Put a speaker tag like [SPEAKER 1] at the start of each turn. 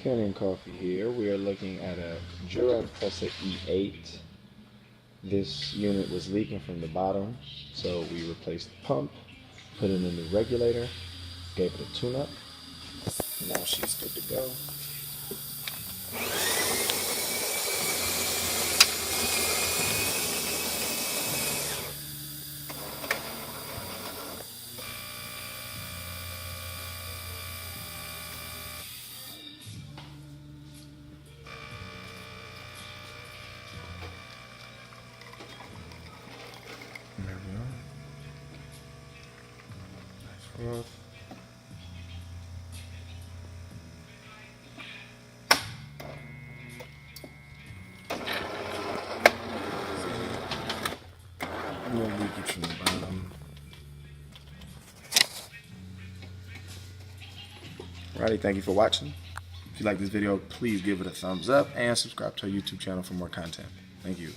[SPEAKER 1] Kanen coffee here. We are looking at a Jura Impressa E8. This unit was leaking from the bottom, so we replaced the pump, put in a new regulator, gave it a tune-up. Now she's good to go. There we go. Nice froth. No leakage from the bottom. Alrighty, thank you for watching. If you like this video, please give it a thumbs up and subscribe to our YouTube channel for more content. Thank you.